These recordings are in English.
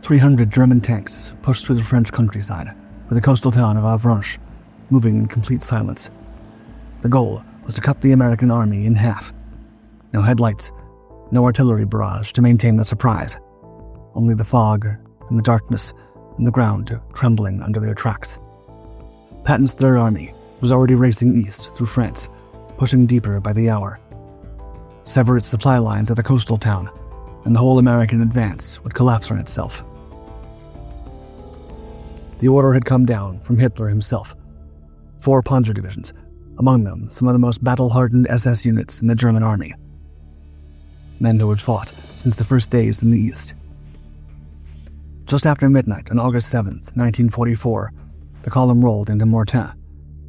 300 German tanks pushed through the French countryside, with the coastal town of Avranches moving in complete silence. The goal was to cut the American army in half. No headlights, no artillery barrage to maintain the surprise. Only the fog and the darkness and the ground trembling under their tracks. Patton's Third Army was already racing east through France, pushing deeper by the hour. Sever its supply lines at the coastal town, and the whole American advance would collapse on itself. The order had come down from Hitler himself. 4 Panzer divisions, among them some of the most battle-hardened SS units in the German army. Men who had fought since the first days in the East. Just after midnight on August 7th, 1944, the column rolled into Mortain,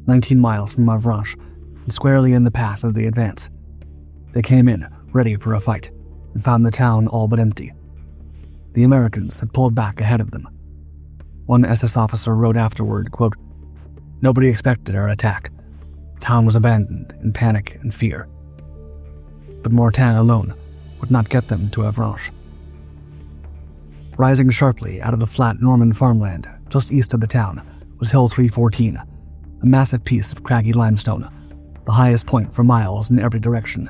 19 miles from Avranches, and squarely in the path of the advance. They came in, ready for a fight, and found the town all but empty. The Americans had pulled back ahead of them. One SS officer wrote afterward, quote, "Nobody expected our attack. The town was abandoned in panic and fear." But Mortain alone would not get them to Avranches. Rising sharply out of the flat Norman farmland just east of the town was Hill 314, a massive piece of craggy limestone, the highest point for miles in every direction.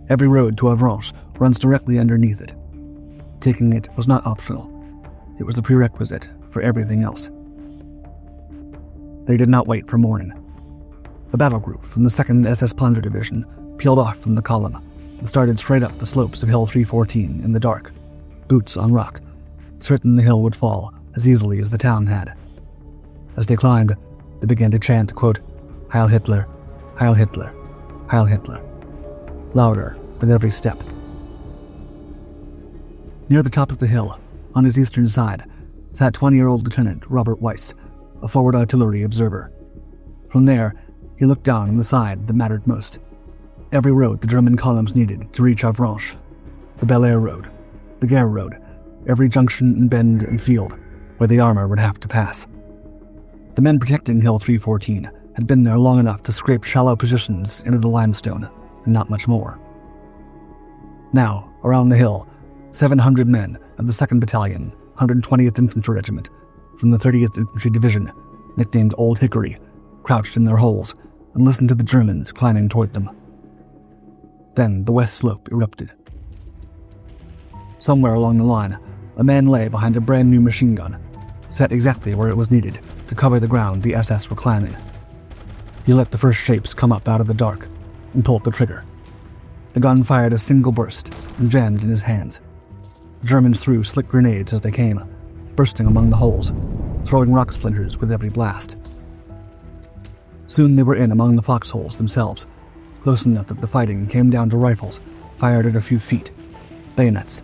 Every road to Avranches runs directly underneath it. Taking it was not optional. It was a prerequisite for everything else. They did not wait for morning. A battle group from the 2nd SS Panzer Division peeled off from the column and started straight up the slopes of Hill 314 in the dark, boots on rock, certain the hill would fall as easily as the town had. As they climbed, they began to chant, quote, "Heil Hitler, Heil Hitler, Heil Hitler," louder with every step. Near the top of the hill, on his eastern side, sat 20-year-old Lieutenant Robert Weiss, a forward artillery observer. From there, he looked down on the side that mattered most. Every road the German columns needed to reach Avranches. The Bel Air Road, the Gare Road, every junction and bend and field where the armor would have to pass. The men protecting Hill 314 had been there long enough to scrape shallow positions into the limestone, and not much more. Now, around the hill, 700 men of the 2nd Battalion, 120th Infantry Regiment, from the 30th Infantry Division, nicknamed Old Hickory, crouched in their holes and listened to the Germans climbing toward them. Then the west slope erupted. Somewhere along the line, a man lay behind a brand new machine gun, set exactly where it was needed to cover the ground the SS were climbing. He let the first shapes come up out of the dark and pulled the trigger. The gun fired a single burst and jammed in his hands. The Germans threw slick grenades as they came, bursting among the holes, throwing rock splinters with every blast. Soon they were in among the foxholes themselves, close enough that the fighting came down to rifles fired at a few feet, bayonets,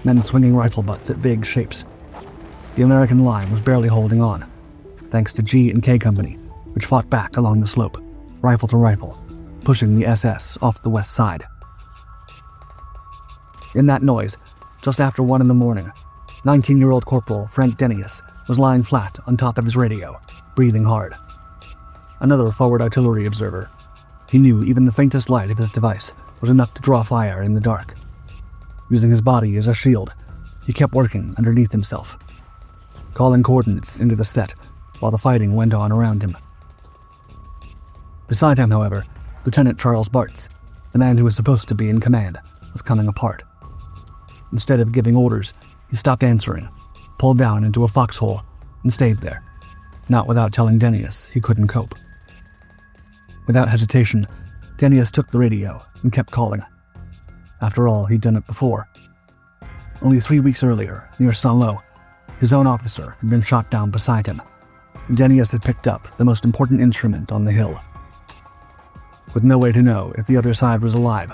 men swinging rifle butts at vague shapes. The American line was barely holding on, thanks to G and K Company, which fought back along the slope, rifle to rifle, pushing the SS off the west side. In that noise, just after 1 in the morning, 19-year-old Corporal Frank Denius was lying flat on top of his radio, breathing hard. Another forward artillery observer. He knew even the faintest light of his device was enough to draw fire in the dark. Using his body as a shield, he kept working underneath himself, calling coordinates into the set while the fighting went on around him. Beside him, however, Lieutenant Charles Bartz, the man who was supposed to be in command, was coming apart. Instead of giving orders, he stopped answering, pulled down into a foxhole, and stayed there, not without telling Denius he couldn't cope. Without hesitation, Denius took the radio and kept calling. After all, he'd done it before. Only 3 weeks earlier, near Saint-Lô, his own officer had been shot down beside him, and Denius had picked up the most important instrument on the hill. With no way to know if the other side was alive,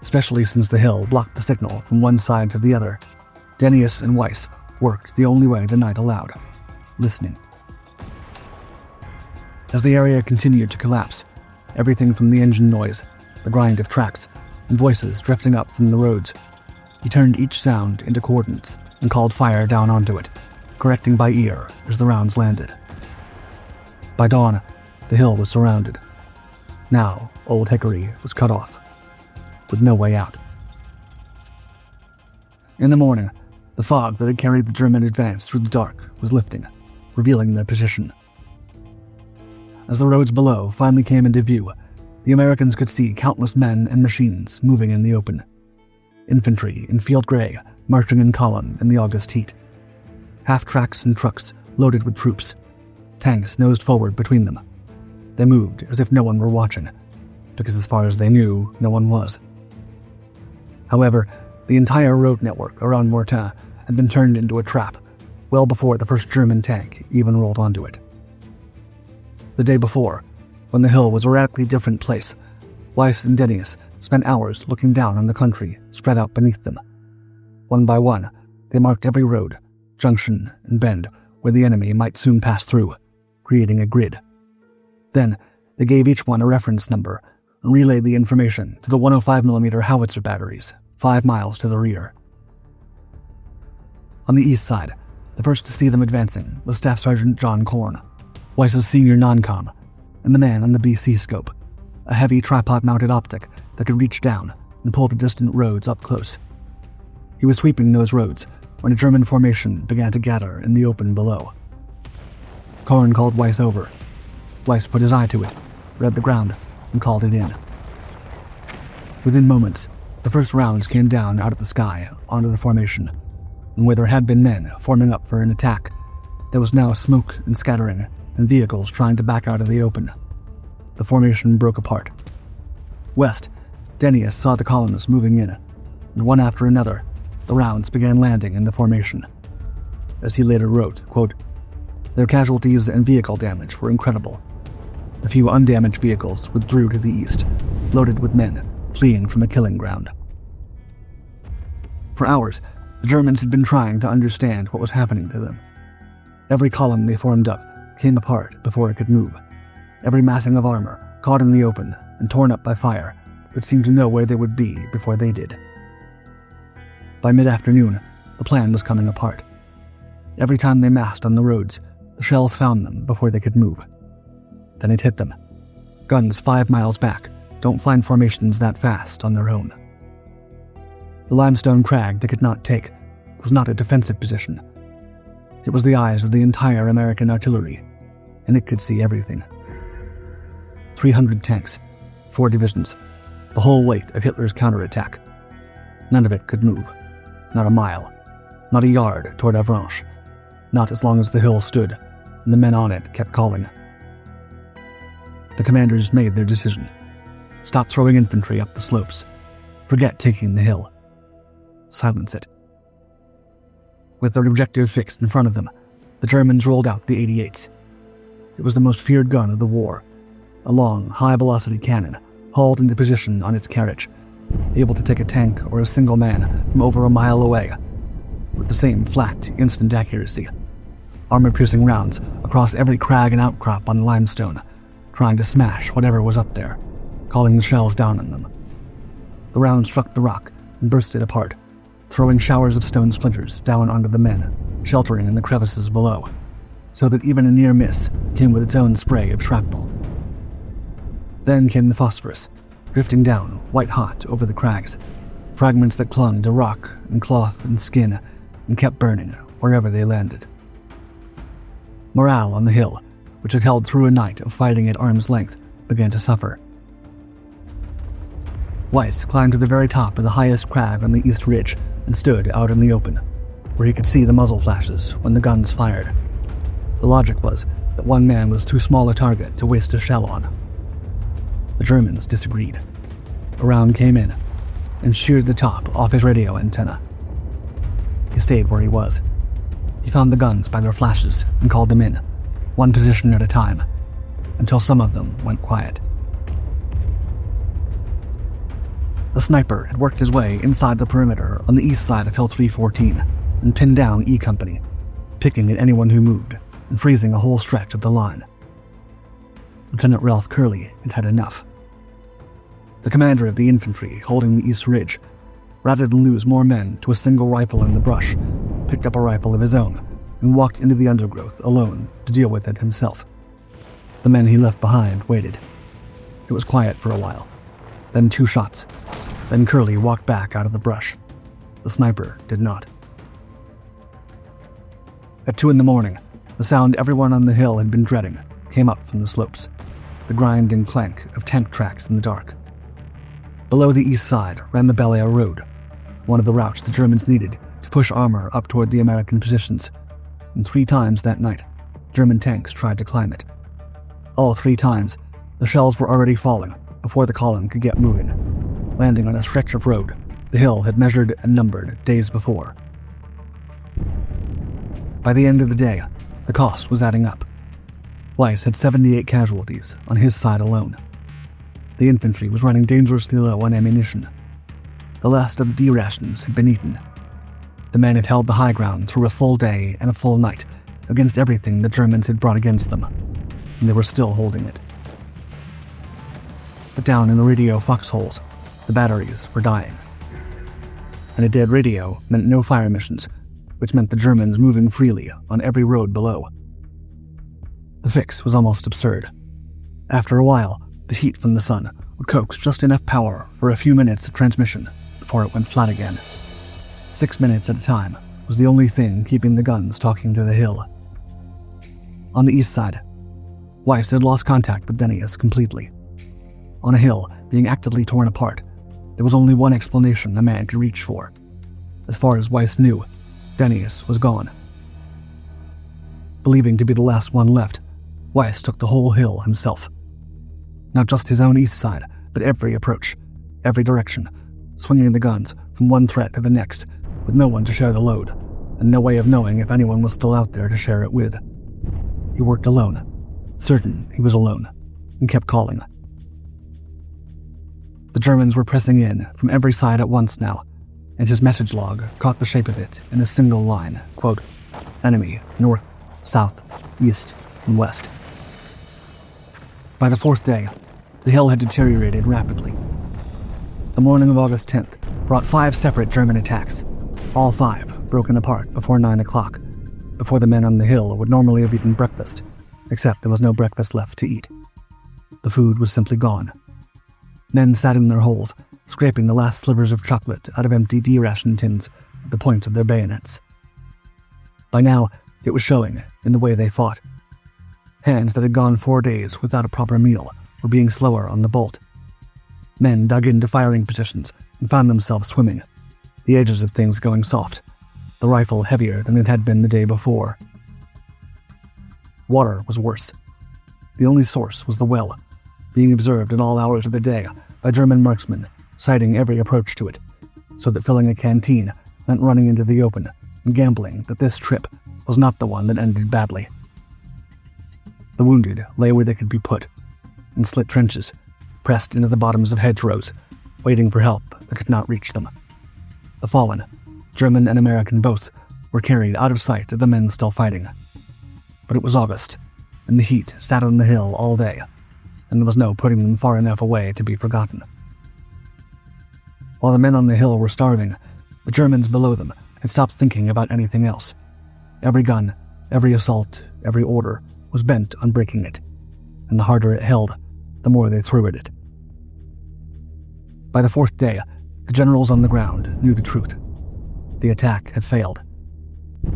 especially since the hill blocked the signal from one side to the other, Denius and Weiss worked the only way the night allowed, listening. As the area continued to collapse, everything from the engine noise, the grind of tracks, and voices drifting up from the roads, he turned each sound into coordinates and called fire down onto it, correcting by ear as the rounds landed. By dawn, the hill was surrounded. Now, Old Hickory was cut off, with no way out. In the morning, The fog that had carried the German advance through the dark was lifting, revealing their position. As the roads below finally came into view, the Americans could see countless men and machines moving in the open. Infantry in field gray, marching in column in the August heat. Half-tracks and trucks loaded with troops. Tanks nosed forward between them. They moved as if no one were watching, because as far as they knew, no one was. However, the entire road network around Mortain had been turned into a trap well before the first German tank even rolled onto it. The day before, when the hill was a radically different place, Weiss and Dennius spent hours looking down on the country spread out beneath them. One by one, they marked every road, junction, and bend where the enemy might soon pass through, creating a grid. Then, they gave each one a reference number and relayed the information to the 105mm howitzer batteries 5 miles to the rear. On the east side, the first to see them advancing was Staff Sergeant John Korn, Weiss's senior non-com, and the man on the BC scope, a heavy tripod-mounted optic that could reach down and pull the distant roads up close. He was sweeping those roads when a German formation began to gather in the open below. Korn called Weiss over. Weiss put his eye to it, read the ground, and called it in. Within moments, the first rounds came down out of the sky onto the formation, and where there had been men forming up for an attack, there was now smoke and scattering and vehicles trying to back out of the open. The formation broke apart. West, Dennius saw the columns moving in, and one after another, the rounds began landing in the formation. As he later wrote, quote, "Their casualties and vehicle damage were incredible. The few undamaged vehicles withdrew to the east, loaded with men fleeing from a killing ground." For hours, the Germans had been trying to understand what was happening to them. Every column they formed up came apart before it could move. Every massing of armor caught in the open and torn up by fire but seemed to know where they would be before they did. By mid-afternoon, the plan was coming apart. Every time they massed on the roads, the shells found them before they could move. Then it hit them. Guns 5 miles back don't find formations that fast on their own. The limestone crag they could not take was not a defensive position. It was the eyes of the entire American artillery, and it could see everything. 300 tanks, 4 divisions, the whole weight of Hitler's counterattack. None of it could move. Not a mile, not a yard toward Avranches, not as long as the hill stood and the men on it kept calling. The commanders made their decision. Stop throwing infantry up the slopes. Forget taking the hill. Silence it. With their objective fixed in front of them, the Germans rolled out the 88s. It was the most feared gun of the war, a long, high-velocity cannon hauled into position on its carriage, able to take a tank or a single man from over a mile away, with the same flat, instant accuracy. Armor-piercing rounds across every crag and outcrop on limestone, trying to smash whatever was up there, calling the shells down on them. The rounds struck the rock and burst it apart, throwing showers of stone splinters down onto the men, sheltering in the crevices below, so that even a near miss came with its own spray of shrapnel. Then came the phosphorus, drifting down white-hot over the crags, fragments that clung to rock and cloth and skin and kept burning wherever they landed. Morale on the hill, which had held through a night of fighting at arm's length, began to suffer. Weiss climbed to the very top of the highest crag on the east ridge and stood out in the open, where he could see the muzzle flashes when the guns fired. The logic was that one man was too small a target to waste a shell on. The Germans disagreed. A round came in and sheared the top off his radio antenna. He stayed where he was. He found the guns by their flashes and called them in, one position at a time, until some of them went quiet. The sniper had worked his way inside the perimeter on the east side of Hill 314 and pinned down E Company, picking at anyone who moved and freezing a whole stretch of the line. Lieutenant Ralph Curley had had enough. The commander of the infantry holding the east ridge, rather than lose more men to a single rifle in the brush, picked up a rifle of his own and walked into the undergrowth alone to deal with it himself. The men he left behind waited. It was quiet for a while. Then 2 shots. Then Curley walked back out of the brush. The sniper did not. At 2 a.m, the sound everyone on the hill had been dreading came up from the slopes, the grind and clank of tank tracks in the dark. Below the east side ran the Bel Air Road, one of the routes the Germans needed to push armor up toward the American positions, and 3 times that night, German tanks tried to climb it. All 3 times, the shells were already falling before the column could get moving, landing on a stretch of road the hill had measured and numbered days before. By the end of the day, the cost was adding up. Weiss had 78 casualties on his side alone. The infantry was running dangerously low on ammunition. The last of the D rations had been eaten. The men had held the high ground through a full day and a full night against everything the Germans had brought against them, and they were still holding it. But down in the radio foxholes, the batteries were dying. And a dead radio meant no fire missions, which meant the Germans moving freely on every road below. The fix was almost absurd. After a while, the heat from the sun would coax just enough power for a few minutes of transmission before it went flat again. 6 minutes at a time was the only thing keeping the guns talking to the hill. On the east side, Weiss had lost contact with Denius completely. On a hill being actively torn apart, there was only one explanation a man could reach for. As far as Weiss knew, Denius was gone. Believing to be the last one left, Weiss took the whole hill himself. Not just his own east side, but every approach, every direction, swinging the guns from one threat to the next, with no one to share the load, and no way of knowing if anyone was still out there to share it with. He worked alone, certain he was alone, and kept calling. The Germans were pressing in from every side at once now, and his message log caught the shape of it in a single line, quote, "Enemy, north, south, east, and west." By the 4th day, the hill had deteriorated rapidly. The morning of August 10th brought 5 separate German attacks, all 5 broken apart before 9 o'clock, before the men on the hill would normally have eaten breakfast, except there was no breakfast left to eat. The food was simply gone. Men sat in their holes, scraping the last slivers of chocolate out of empty D-ration tins at the point of their bayonets. By now, it was showing in the way they fought. Hands that had gone 4 days without a proper meal were being slower on the bolt. Men dug into firing positions and found themselves swimming, the edges of things going soft, the rifle heavier than it had been the day before. Water was worse. The only source was the well, being observed at all hours of the day by German marksmen, sighting every approach to it, so that filling a canteen meant running into the open and gambling that this trip was not the one that ended badly. The wounded lay where they could be put, in slit trenches, pressed into the bottoms of hedgerows, waiting for help that could not reach them. The fallen, German and American both, were carried out of sight of the men still fighting. But it was August, and the heat sat on the hill all day, and there was no putting them far enough away to be forgotten. While the men on the hill were starving, the Germans below them had stopped thinking about anything else. Every gun, every assault, every order was bent on breaking it, and the harder it held, the more they threw at it. By the 4th day, the generals on the ground knew the truth. The attack had failed.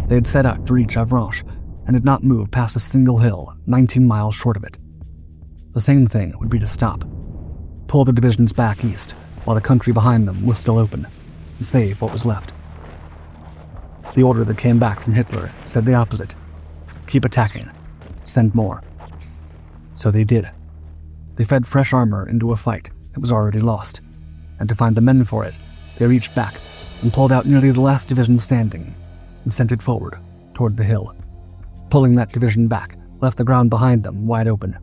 They had set out to reach Avranches and had not moved past a single hill 19 miles short of it. The same thing would be to stop, pull the divisions back east while the country behind them was still open, and save what was left. The order that came back from Hitler said the opposite: keep attacking, send more. So they did. They fed fresh armor into a fight that was already lost, and to find the men for it, they reached back and pulled out nearly the last division standing and sent it forward toward the hill. Pulling that division back left the ground behind them wide open.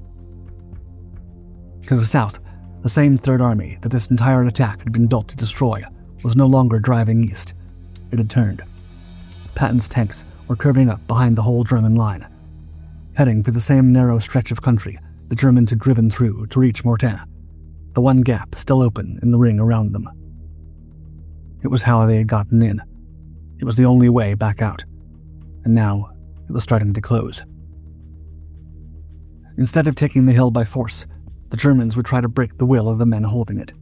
To the south, the same Third Army that this entire attack had been built to destroy was no longer driving east. It had turned. Patton's tanks were curving up behind the whole German line, heading for the same narrow stretch of country the Germans had driven through to reach Mortain, the one gap still open in the ring around them. It was how they had gotten in. It was the only way back out, and now it was starting to close. Instead of taking the hill by force, the Germans would try to break the will of the men holding it.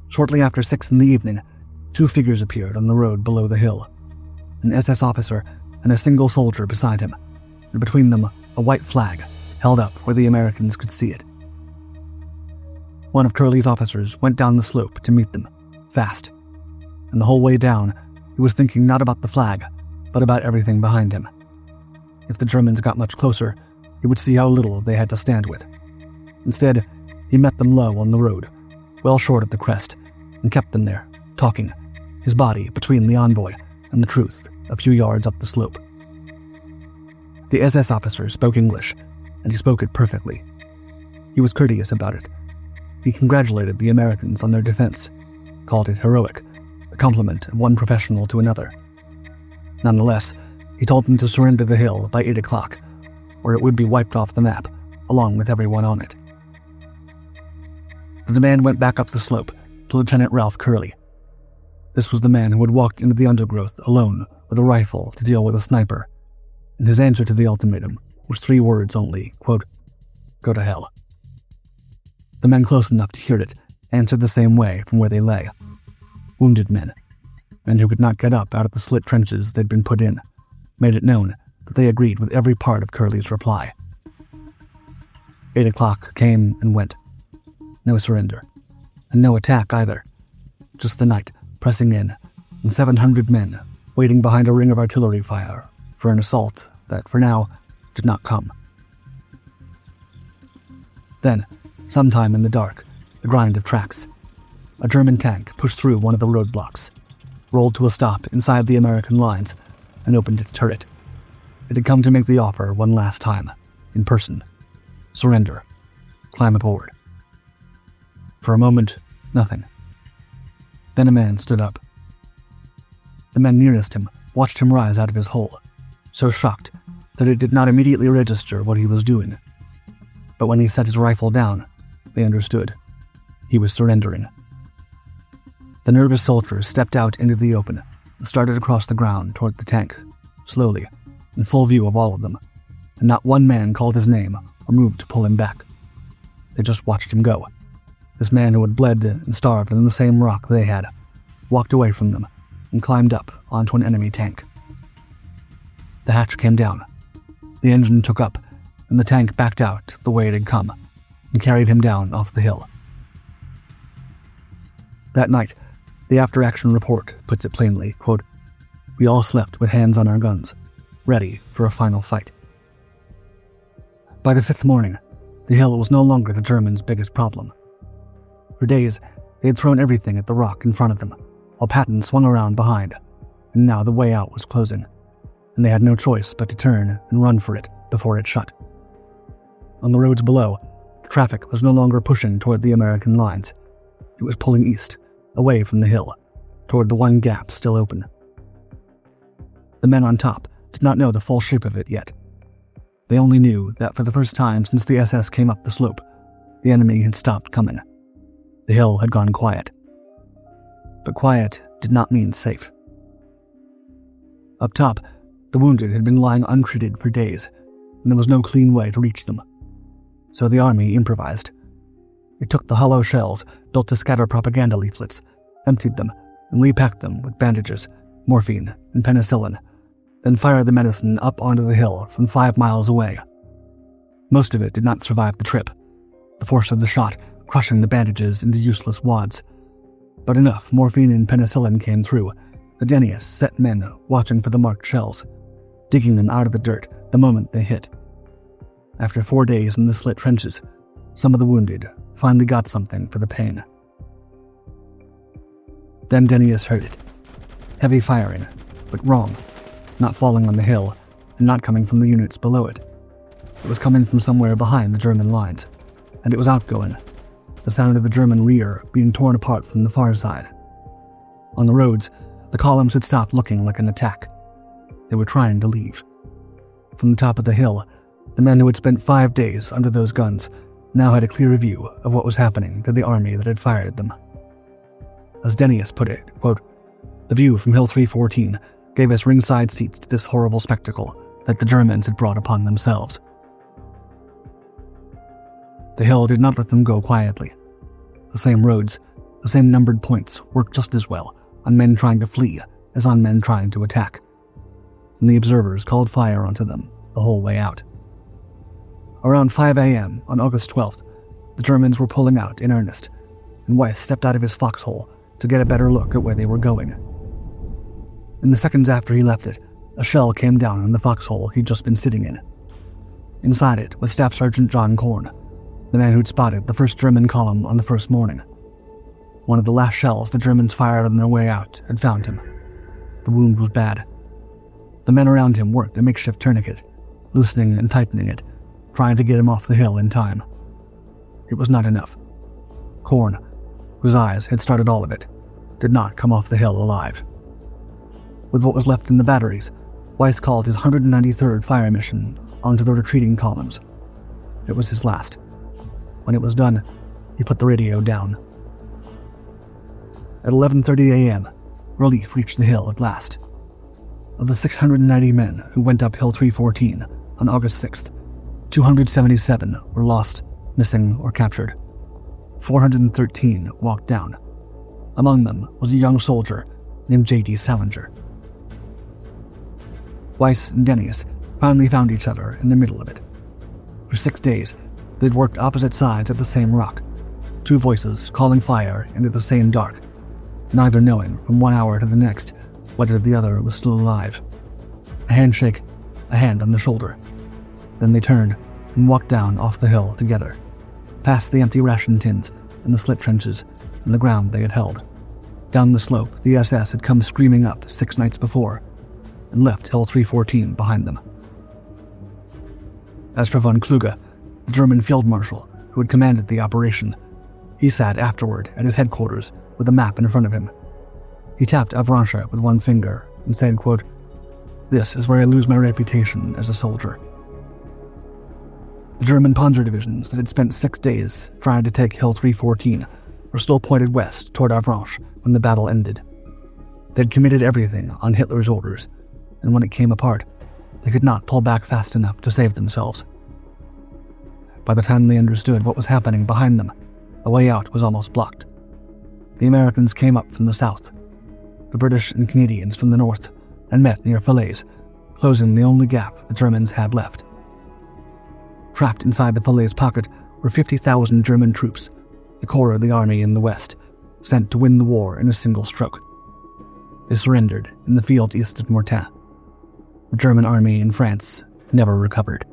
Shortly after 6 in the evening, 2 figures appeared on the road below the hill: an SS officer and a single soldier beside him, and between them a white flag held up where the Americans could see it. One of Curley's officers went down the slope to meet them, fast, and the whole way down he was thinking not about the flag, but about everything behind him. If the Germans got much closer, he would see how little they had to stand with. Instead, he met them low on the road, well short of the crest, and kept them there, talking, his body between the envoy and the truth a few yards up the slope. The SS officer spoke English, and he spoke it perfectly. He was courteous about it. He congratulated the Americans on their defense, called it heroic, the compliment of one professional to another. Nonetheless, he told them to surrender the hill by 8 o'clock, or it would be wiped off the map, along with everyone on it. The demand went back up the slope to Lieutenant Ralph Curley. This was the man who had walked into the undergrowth alone with a rifle to deal with a sniper, and his answer to the ultimatum was 3 words only, quote, "Go to hell." The men close enough to hear it answered the same way from where they lay. Wounded men who could not get up out of the slit trenches they'd been put in, made it known that they agreed with every part of Curley's reply. 8 o'clock came and went. No surrender, and no attack either. Just the night pressing in, and 700 men waiting behind a ring of artillery fire for an assault that, for now, did not come. Then, sometime in the dark, the grind of tracks, a German tank pushed through one of the roadblocks, rolled to a stop inside the American lines, and opened its turret. It had come to make the offer one last time, in person. Surrender. Climb aboard. For a moment, nothing. Then a man stood up. The men nearest him watched him rise out of his hole, so shocked that it did not immediately register what he was doing. But when he set his rifle down, they understood. He was surrendering. The nervous soldier stepped out into the open and started across the ground toward the tank, slowly, in full view of all of them, and not one man called his name or moved to pull him back. They just watched him go. This man who had bled and starved in the same rock they had, walked away from them and climbed up onto an enemy tank. The hatch came down. The engine took up, and the tank backed out the way it had come and carried him down off the hill. That night, the after-action report puts it plainly, quote, "We all slept with hands on our guns, ready for a final fight." By the 5th morning, the hill was no longer the Germans' biggest problem. For days, they had thrown everything at the rock in front of them, while Patton swung around behind, and now the way out was closing, and they had no choice but to turn and run for it before it shut. On the roads below, the traffic was no longer pushing toward the American lines. It was pulling east, away from the hill, toward the one gap still open. The men on top did not know the full shape of it yet. They only knew that for the first time since the SS came up the slope, the enemy had stopped coming. The hill had gone quiet. But quiet did not mean safe. Up top, the wounded had been lying untreated for days, and there was no clean way to reach them. So the army improvised. It took the hollow shells built to scatter propaganda leaflets, emptied them, and repacked them with bandages, morphine, and penicillin, then fired the medicine up onto the hill from 5 miles away. Most of it did not survive the trip, the force of the shot crushing the bandages into useless wads. But enough morphine and penicillin came through. The Denius set men watching for the marked shells, digging them out of the dirt the moment they hit. After 4 days in the slit trenches, some of the wounded finally got something for the pain. Then Denius heard it. Heavy firing, but wrong, not falling on the hill, and not coming from the units below it. It was coming from somewhere behind the German lines, and it was outgoing, the sound of the German rear being torn apart from the far side. On the roads, the columns had stopped looking like an attack. They were trying to leave. From the top of the hill, the men who had spent 5 days under those guns now had a clear view of what was happening to the army that had fired them. As Denius put it, quote, "The view from Hill 314 gave us ringside seats to this horrible spectacle that the Germans had brought upon themselves." The hill did not let them go quietly. The same roads, the same numbered points worked just as well on men trying to flee as on men trying to attack. and the observers called fire onto them the whole way out. Around 5 a.m. on August 12th, the Germans were pulling out in earnest, and Weiss stepped out of his foxhole to get a better look at where they were going. In the seconds after he left it, a shell came down on the foxhole he'd just been sitting in. Inside it was Staff Sergeant John Korn, the man who'd spotted the first German column on the first morning. One of the last shells the Germans fired on their way out had found him. The wound was bad. The men around him worked a makeshift tourniquet, loosening and tightening it, trying to get him off the hill in time. It was not enough. Korn, whose eyes had started all of it, did not come off the hill alive. With what was left in the batteries, Weiss called his 193rd fire mission onto the retreating columns. It was his last. When it was done, he put the radio down. At 11:30 a.m., relief reached the hill at last. Of the 690 men who went up Hill 314 on August 6th, 277 were lost, missing, or captured. 413 walked down. Among them was a young soldier named J.D. Salinger. Weiss and Dennius finally found each other in the middle of it. For 6 days, they'd worked opposite sides of the same rock, two voices calling fire into the same dark, neither knowing from 1 hour to the next whether the other was still alive. A handshake, a hand on the shoulder. Then they turned and walked down off the hill together, past the empty ration tins and the slit trenches and the ground they had held. Down the slope the SS had come screaming up 6 nights before, and left Hill 314 behind them. As for von Kluge, the German field marshal who had commanded the operation, he sat afterward at his headquarters with a map in front of him. He tapped Avranches with one finger and said, quote, "This is where I lose my reputation as a soldier." The German Panzer divisions that had spent 6 days trying to take Hill 314 were still pointed west toward Avranches when the battle ended. They'd committed everything on Hitler's orders, and when it came apart, they could not pull back fast enough to save themselves. By the time they understood what was happening behind them, the way out was almost blocked. The Americans came up from the south, the British and Canadians from the north, and met near Falaise, closing the only gap the Germans had left. Trapped inside the Falaise pocket were 50,000 German troops, the core of the army in the west, sent to win the war in a single stroke. They surrendered in the field east of Mortain. The German army in France never recovered.